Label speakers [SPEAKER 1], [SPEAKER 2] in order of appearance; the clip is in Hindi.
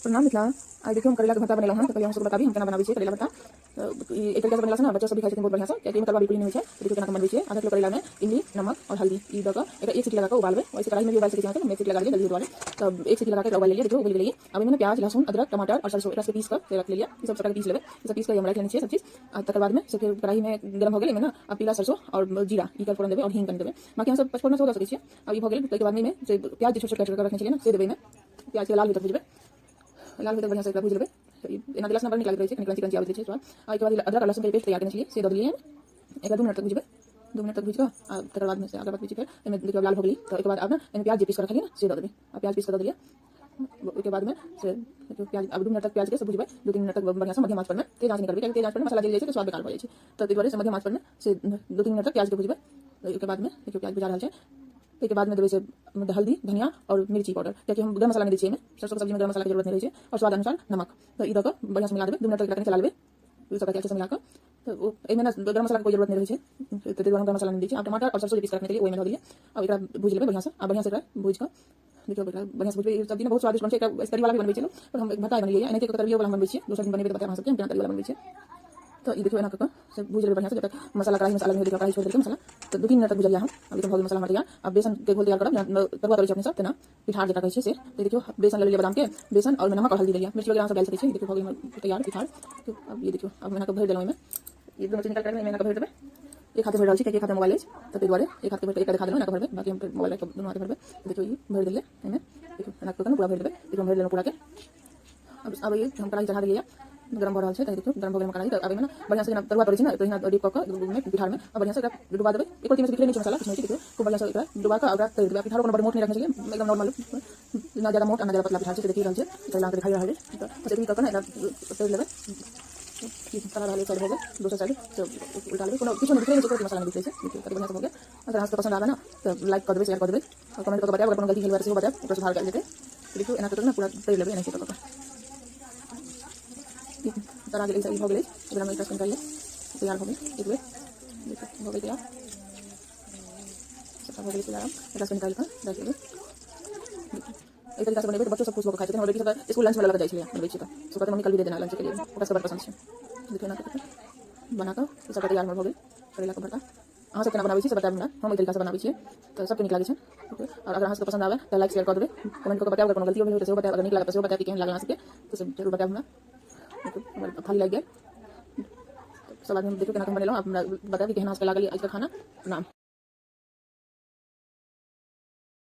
[SPEAKER 1] प्रणाम मिथिला। आज देखियो हम करेला के भरता बनेला हन, त कहियो हम सब बताबी हम केना बनाबै छियै करेला भरता। एक तरीका से बनेला से ना बच्चा सब भी खाइ छथिन बहुत बढ़िया से, कियाकि मतलब बिल्कुल नहीं छै। देखियो केना बनबै छियै। आधा किलो करेला में इमली, नमक और हल्दी ई द क एकरा एक सीटी लगा के उबालबे। वैसे कढ़ाई में भी उबाल सकै छियै, हम एक सीटी लगा दिए जल्दी उबाले। तब एक सीटी लगा के उबाल लिया। देखियो उबल गई। अब इमे प्याज, लहसुन, अदरक, टमाटर और सरसों एकरा से पीस के रख लिया। ई सब सबटा पीस लेबे। ई सब पीस के हम रख लेने छियै सब चीज। आ तकर बाद में से फिर कढ़ाई में गरम हो गेल इमे ना अब पीला सरसों और जीरा ई का फोरन देबे और हींग कन देबे। बाकी हम सब पचफोरन से हो सकै छियै। अब ई हो गेल तै के बाद में से प्याज जे छोट-छोट काट के रखने छियै ना से देबे। में प्याज के लाल होते भुजबे। लाल होते बढ़िया से एकरा भूज लेबे। एना दिलास नंबर निकाल के रहे छै, क्रंची क्रंची आबै छै स्वाद। आ के बाद अदरक और लहसुन के पेस्ट तैयार करने छियै से दऽ दिए। एकरा 2 मिनट तक भुजबे। 2 मिनट तक भुज के आ तकर बाद में से आगे बात फिर एमे देखियो लाल हो गेली। तो एक बाद अब ना एमे प्याज जे पीस के रखलिए ना से दऽ देबे। आ प्याज पीस के दऽ दिए। उसके बाद में से प्याज अब 2 मिनट तक प्याज के सब भुजबे। 2-3 मिनट तक बढ़िया से मध्यम आंच पर में तेज आंच निकालबे, तेज आंच पर मसाला जल जाय छै तो स्वाद बेकार भ जाय छै। तो तै दुआरे से मध्यम आंच पर में से 2-3 मिनट तक प्याज के भुजबे। उसके बाद में देखियो प्याज भुजा रहल छै। के बाद में देबे से हल्दी, धनिया और मिर्ची पाउडर, क्योंकि हम गरम मसाला नहीं दै छियै। सरसों के सब्जी में गरम मसाला की जरूरत नहीं रहे छै। और स्वाद अनुसार नमक। तो ई द के बढ़िया से मिला देबे। 2 मिनट तक चला लेबे। ई सब अच्छे से मिला के तो एमे ना गरम मसाला के कोई जरूरत नहीं रहे छै। तो तै दुआरे गरम मसाला नहीं दै छियै। अब टमाटर और सरसों के पीस रखने के लिए ओइ में डाल दिए। अब एकरा भूज लेबे बढ़िया से। अब बढ़िया से एकरा भूज के देखियो बढ़िया से भूजबे। सब्जी में बहुत स्वादिष्ट बनै छै। एकरा तरी वाला भी बनबै छियै पर हम भरता बनलिए है। एनाहिते तरियो वाला बनबै छियै। दोसर दिन बनेबे तो बताएब अहाँ सबके हम केना तरी वाला बनबै छियै। तो ई देखियो एना क से भूज लेबे बढ़िया से। जब तक मसाला कढ़ाई में अलग नहीं देखियो कढ़ाई छोड़ देके मसाला तो 2-3 मिनट तक भुजलिया हम। अब देखियो हो गेल मसाला हमार तैयार। अब बेसन के घोल तैयार करब। तरुआ तरै छै अपने सब तना पिठार जका कहै छै से। तो देखियो बेसन ले लिया बादाम के, बेसन और नमक और हल्दी ले लिया। मिर्च वगैरह सब डाल सकै छी। देखियो हो गेल तैयार पिठार। तो अब ये देखियो अब मैंने भर देलौ इमे। ये दोनों चीज निकाल के मैंने भर देबे। एक हाथ भर रहल छी कियाकि एक हाथ मोबाइल अछि। तो तै दुआरे एक हाथ भर के दिखा देलौ ना भरबे। बाकी हम मोबाइल के दोनों हाथ भरबे। देखियो ई भर देलिए एमे। देखियो एना क पूरा भर देबे। देखियो भर देलौ पूरा के। अब ये हम कढ़ाई चढ़ा दिए। गरम हो रहल छै। त देखियो गरम हो गेल कढ़ाई। त अब एमे ना बढ़िया से तरुआ तरै छै ना तो हिना डीप क के में पिठार में बढ़िया से एकरा डुबा देबे। एको रत्ती में से बिखरे नहीं छै मसाला कुछ नहीं छै। देखियो खूब बढ़िया से एकरा डुबा के एकरा तैर देबे। पिठार को बड़ मोट नहीं रखना चाहिए, एकदम नॉर्मल ना ज्यादा मोट ना ज्यादा पतला पिठार छै। देखिए रहल छै चला के दिखाई रहल छै। तो बस एतनी क के ना एकरा तैर लेबे। सारा डाले साइड हो गए। दूसरा साइड तो उल्टा लेबे। कोनो किछु नहीं बिखरे नहीं छै, कोई मसाला नहीं बिखरे छै। देखियो बढ़िया से हो गया। अगर आपको पसंद आवे ना तो लाइक कर देबे, शेयर कर देबे और कमेंट करके बताओ। अगर कोनो गलती भेल से बताओ, ओकरा सुधार कर देते। देखियो एना करके ना पूरा तैर लेबे। एना से क तरह के सही हो गए। एकरा में एकरा निकालिए तैयार हो गए। एक बेर देखियो हो गए तैयार। सब हो गए तैयार। एकरा से निकाल के रख देबे। एक तरीका से बनेबे तो बच्चों सब खुश होकर खाइ छथिन। हमर बेटी सब स्कूल लंच में लगा जाइ छलिए बनबै छी त सुबह के मम्मी कल भी दे देना लंच के लिए। ओकरा सब बड़ पसंद छै। देखियो ना करके बना के सब तैयार हो गए करेला के भरता। अहाँ सब केना बनाबै छी से बताबू ना। हम एई तरीका से बनाबै छी तो सबके नीक लागे छै। और अगर अहाँ सबके पसंद आवे तो लाइक शेयर कर देबे। कमेंट करके बताओ अगर कोनो गलती हो गेल तो सेहो बताओ। अगर नीक लागे तो सेहो बताओ कि केहन लागल अहाँ सबके तो सब जरूर बताओ हमरा। देखियो खाली लग गया सब आदमी देखियो केना बनेलो। आप बताओ कि केहन अहाँ सबके लागल आज का खाना। नाम